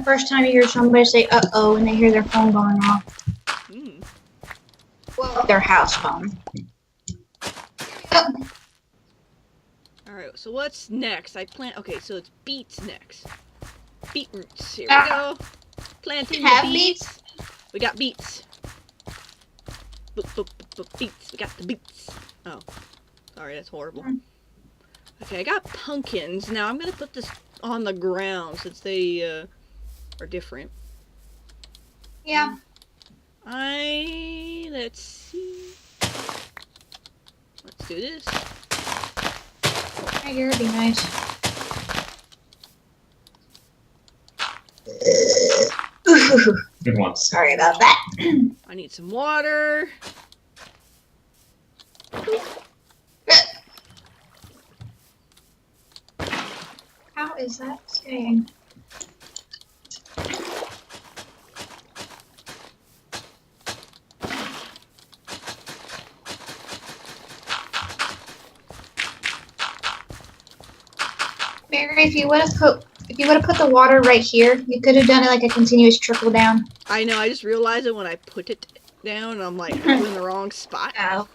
first time you hear somebody say "uh-oh" and they hear their phone going off. Hmm. Well, their house phone. Oh. Alright, so what's next? Okay, so it's beets next. Beetroots. Here we go. Planting the beets. We got beets. Beets. We got the beets. Oh. Sorry, that's horrible. Okay, I got pumpkins. Now I'm gonna put this on the ground since they are different. Yeah. Let's see. Let's do this. Right here would be nice. Good one. Sorry about that. I need some water. How is that staying? Mary, if you would have put the water right here, you could have done it like a continuous trickle down. I know, I just realized it when I put it down, I'm like in the wrong spot. Oh.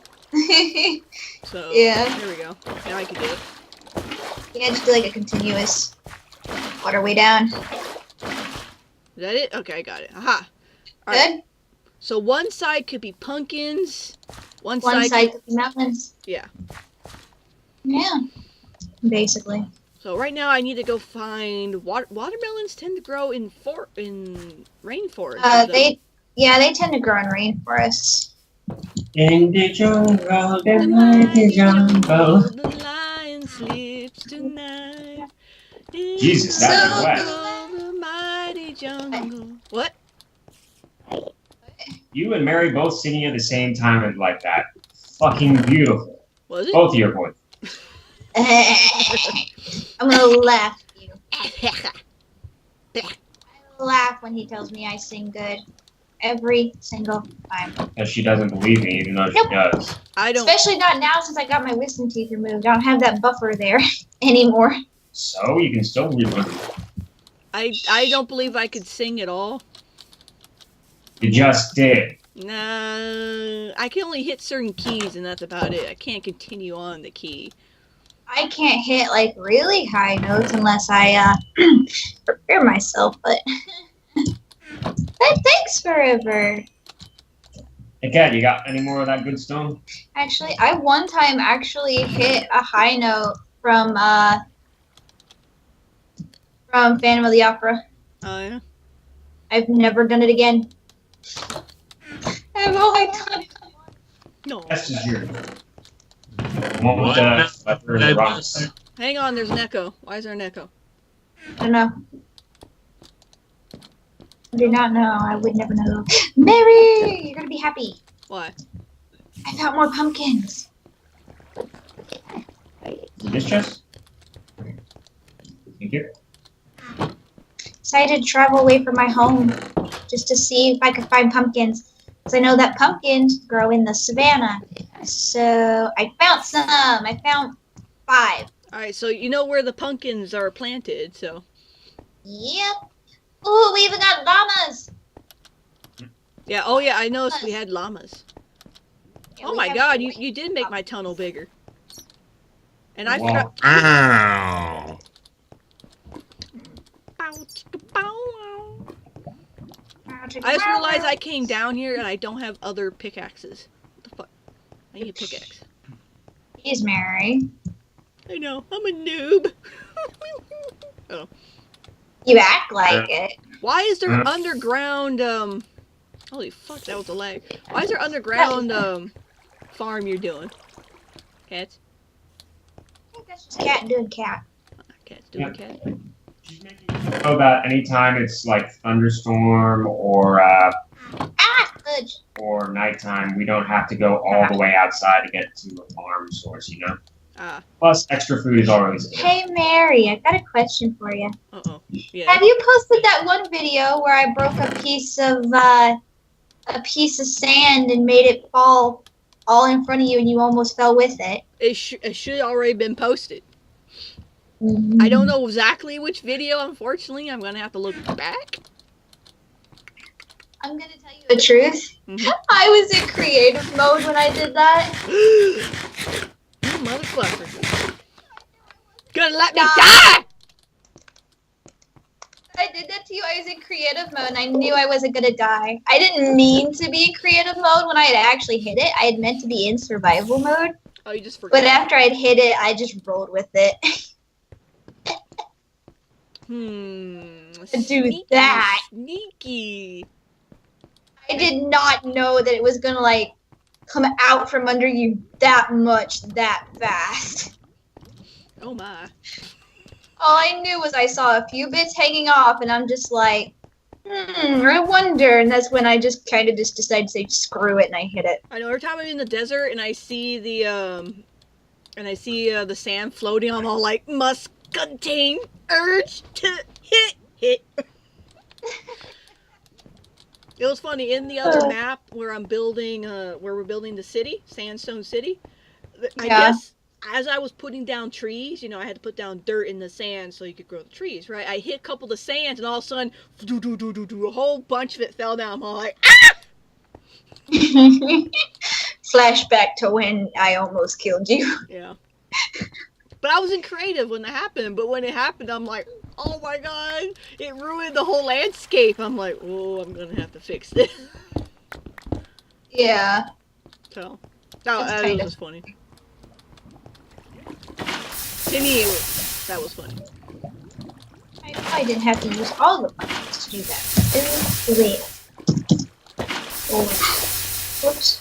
So, yeah. There we go. Now I can do it. Yeah, just do like a continuous waterway down. Is that it? Okay, I got it. Aha. All Good? right. So one side could be pumpkins. One side side could be mountains. Yeah. Yeah. Basically. So right now I need to go find watermelons tend to grow in rainforests. They tend to grow in rainforests. In the jungle, the mighty jungle. The lion sleeps tonight. Jesus, that's wet. The mighty jungle. What? You and Mary both singing at the same time and like that. Fucking beautiful. Was it? Both of your voices. I'm gonna laugh at you. I laugh when he tells me I sing good. Every single time. Because she doesn't believe me, even though she does. I don't. Especially not now since I got my wisdom teeth removed. I don't have that buffer there anymore. So you can still relearn. I don't believe I could sing at all. You just did. Nah, I can only hit certain keys and that's about it. I can't continue on the key. I can't hit like really high notes unless I prepare myself, but that takes forever. Hey Kat, you got any more of that good stone? Actually, I one time actually hit a high note from Phantom of the Opera. Oh yeah? I've never done it again. I've only done it. No. That's just your one with the leopard and the rocks. Hang on, there's an echo. Why is there an echo? I don't know. I did not know. I would never know. Mary, you're gonna be happy. Why? I found more pumpkins. This chest? Thank you. Decided to travel away from my home just to see if I could find pumpkins. Because I know that pumpkins grow in the savannah. So I found some. I found 5. Alright, so you know where the pumpkins are planted, so. Yep. Ooh, we even got llamas. Yeah, oh yeah, I noticed we had llamas. Yeah, Oh we my have god, to you did make my tunnel bigger. And I Wow. forgot. Ow. I just realized I came down here and I don't have other pickaxes. What the fuck? I need a pickaxe. Jeez, Mary. I know, I'm a noob. Oh. You act like it. Why is there underground, holy fuck, that was a lag. Why is there underground, farm you're doing? Cats? I think that's just cat doing cat. Cats doing cat? She's making it so that anytime it's like thunderstorm or Fudge. or nighttime, we don't have to go all the way outside to get to a farm source, you know? Ah. Plus, extra food is always good. Hey, Mary, I got a question for you. Uh-oh. Yeah. Have you posted that one video where I broke a piece of sand and made it fall all in front of you and you almost fell with it? It should already been posted. I don't know exactly which video, unfortunately. I'm going to have to look back. I'm gonna tell you the truth. Mhm. I was in creative mode when I did that. You motherfucker. Gonna let me Stop. die! I did that to you. I was in creative mode and I knew I wasn't gonna die. I didn't mean to be in creative mode when I had actually hit it. I had meant to be in survival mode. Oh, you just forgot. But after I'd hit it, I just rolled with it. Sneaky, that. Sneaky. I did not know that it was gonna like come out from under you that much that fast. Oh my. All I knew was I saw a few bits hanging off and I'm just like, I wonder. And that's when I just kind of just decided to say screw it and I hit it. I know every time I'm in the desert and I see the sand floating, I'm all like, must contain urge to hit. It was funny, in the other map where I'm building, where we're building the city, Sandstone City, I guess as I was putting down trees, you know, I had to put down dirt in the sand so you could grow the trees, right? I hit a couple of the sands and all of a sudden, a whole bunch of it fell down. I'm all like, ah! Flashback to when I almost killed you. Yeah. But I was in creative when that happened, but when it happened, I'm like, oh my god, it ruined the whole landscape. I'm like, oh, I'm gonna have to fix this. Yeah. So, that was just funny. To me, that was funny. I probably didn't have to use all the buttons to do that. Whoops.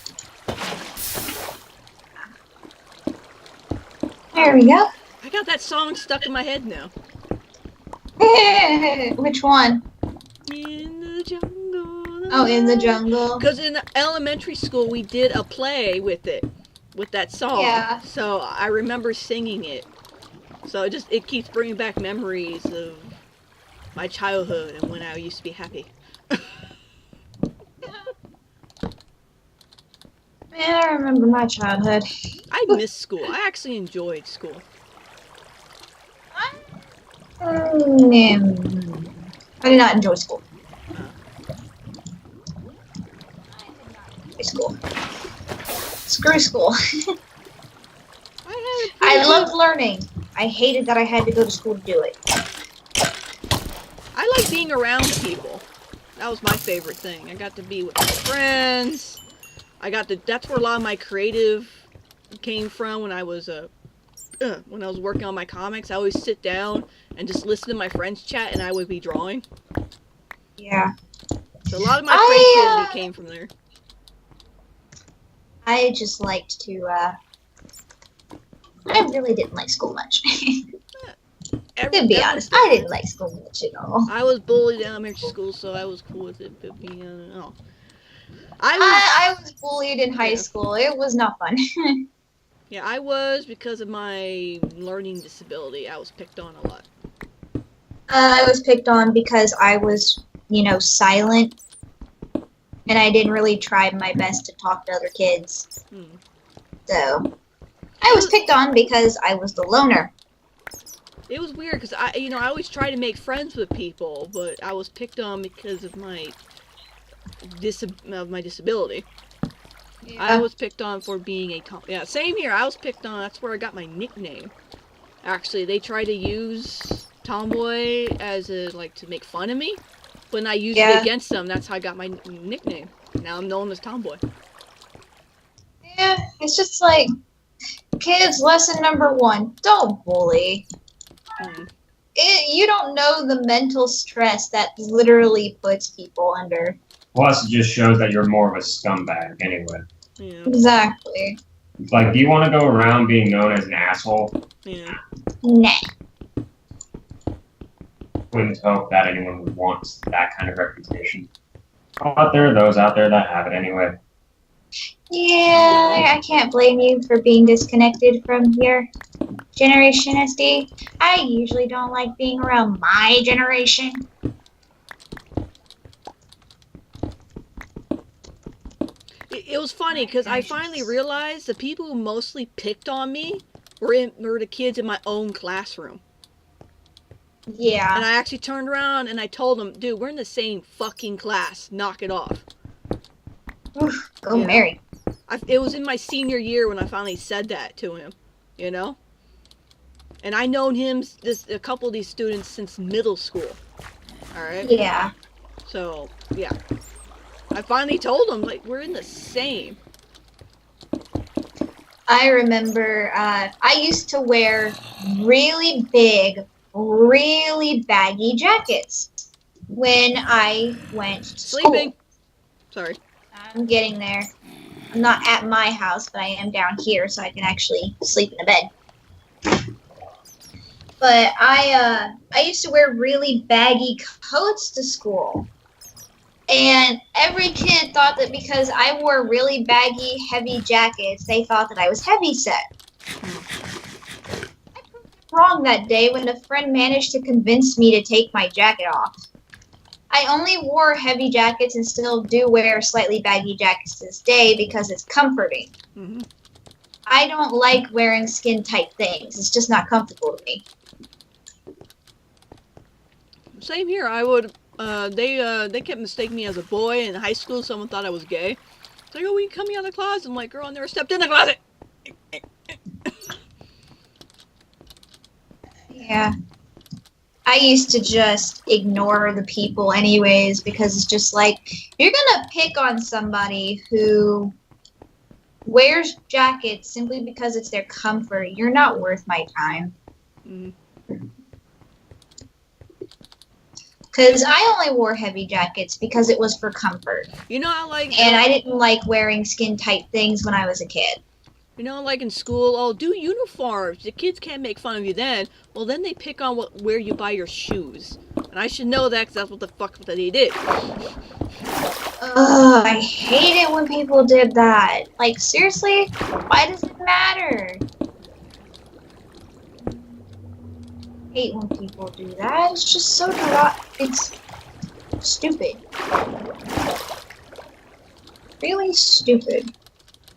There we go. I got that song stuck in my head now. Which one? In the jungle. Oh, In the Jungle. Because in elementary school, we did a play with it, with that song. Yeah. So I remember singing it. So it keeps bringing back memories of my childhood and when I used to be happy. Man, I remember my childhood. I miss school. I actually enjoyed school. I did not enjoy school. School. Screw school. I loved learning. I hated that I had to go to school to do it. I like being around people. That was my favorite thing. I got to be with my friends. That's where a lot of my creative came from when I was working on my comics. I always sit down and just listen to my friends chat and I would be drawing. Yeah. So a lot of my creativity came from there. I just liked to, I really didn't like school much. To be honest, I didn't like school much at all. I was bullied in elementary school, so I was cool with it. But I was bullied in high school. It was not fun. Yeah, I was because of my learning disability. I was picked on a lot. I was picked on because I was, silent. And I didn't really try my best to talk to other kids. So, I was picked on because I was the loner. It was weird because I always try to make friends with people, but I was picked on because of my disability. Yeah. I was picked on for being a tomboy. Yeah, same here. I was picked on. That's where I got my nickname. Actually, they try to use tomboy as to make fun of me, but I used it against them. That's how I got my nickname. Now I'm known as tomboy. Yeah, it's just like, kids, lesson number 1, don't bully. You don't know the mental stress that literally puts people under. Plus, it just shows that you're more of a scumbag anyway. Yeah. Exactly. It's like, do you want to go around being known as an asshole? Yeah. Nah. Wouldn't hope that anyone would want that kind of reputation. But there are those out there that have it anyway. Yeah, I can't blame you for being disconnected from your generation, SD. I usually don't like being around my generation. It was funny because I finally realized the people who mostly picked on me were the kids in my own classroom. And Yeah. I actually turned around and I told him, dude, we're in the same fucking class. Knock it off. Oof, go You know? Mary. It was in my senior year when I finally said that to him, you know? And I known him, a couple of these students since middle school. Alright? Yeah. So, yeah. I finally told him, like, we're in the same. I remember I used to wear really big, really baggy jackets when I went to Sleeping. school. Sorry. I'm getting there. I'm not at my house, but I am down here, so I can actually sleep in a bed. But I used to wear really baggy coats to school. And every kid thought that because I wore really baggy, heavy jackets, they thought that I was heavyset. I proved wrong that day when a friend managed to convince me to take my jacket off. I only wore heavy jackets and still do wear slightly baggy jackets to this day because it's comforting. Mm-hmm. I don't like wearing skin-tight things. It's just not comfortable to me. Same here. I would. They kept mistaking me as a boy in high school. Someone thought I was gay. It's like, oh, we coming out of the closet. I'm like, girl, I never stepped in the closet. Yeah. I used to just ignore the people anyways because it's just like, you're gonna pick on somebody who wears jackets simply because it's their comfort. You're not worth my time. Mm-hmm. Because I only wore heavy jackets because it was for comfort. You know, And I didn't like wearing skin-tight things when I was a kid. You know, like in school, oh, do uniforms. The kids can't make fun of you then. Well, then they pick on where you buy your shoes. And I should know that because that's what the fuck that they did. Ugh, I hate it when people did that. Like, seriously? Why does it matter? I hate when people do that. It's just so it's stupid. Really stupid.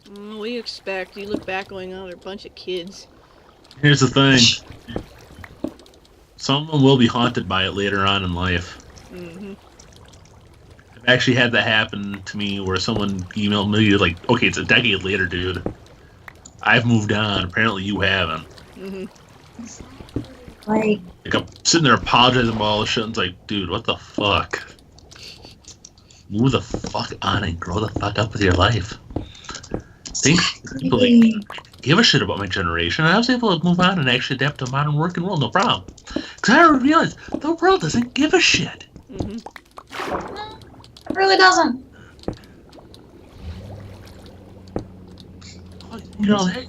What do you expect? You look back going, oh, they're a bunch of kids. Here's the thing. Someone will be haunted by it later on in life. Mm-hmm. I've actually had that happen to me where someone emailed me like, okay, it's a decade later, dude. I've moved on. Apparently you haven't. Mm-hmm. Like, I'm sitting there apologizing about all this shit, and it's like, dude, what the fuck? Move the fuck on and grow the fuck up with your life. Think people like, give a shit about my generation. I was able to move on and actually adapt to a modern working world, no problem. Because I realized the world doesn't give a shit. Mm-hmm. no, it really doesn't. You know, hey,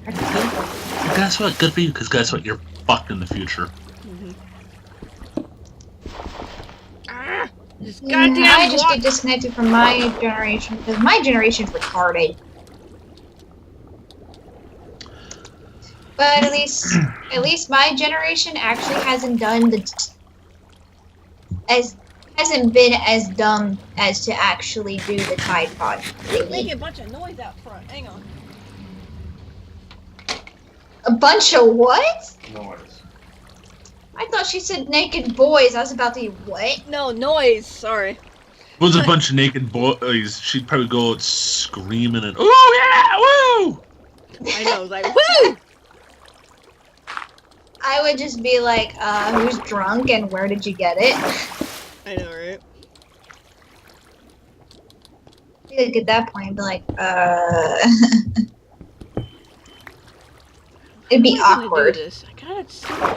guess what? Good for you, because guess what? You're fucked in the future. Mm-hmm. Ah! This Yeah, goddamn I just walk- get disconnected from my generation because my generation's retarded. But at least my generation actually hasn't been as dumb as to actually do the Tide Pod You're making thingy. a bunch of noise out front. Hang on. A bunch of what? Noise. I thought she said naked boys. I was about to what? No, noise. Sorry. If it was a bunch of naked boys, she'd probably go out screaming and, oh yeah, woo! I know. I was like, woo! I would just be like, who's drunk and where did you get it? I know, right? Like at that point, I'd be like, it'd be How am I gonna do awkward. this? I gotta.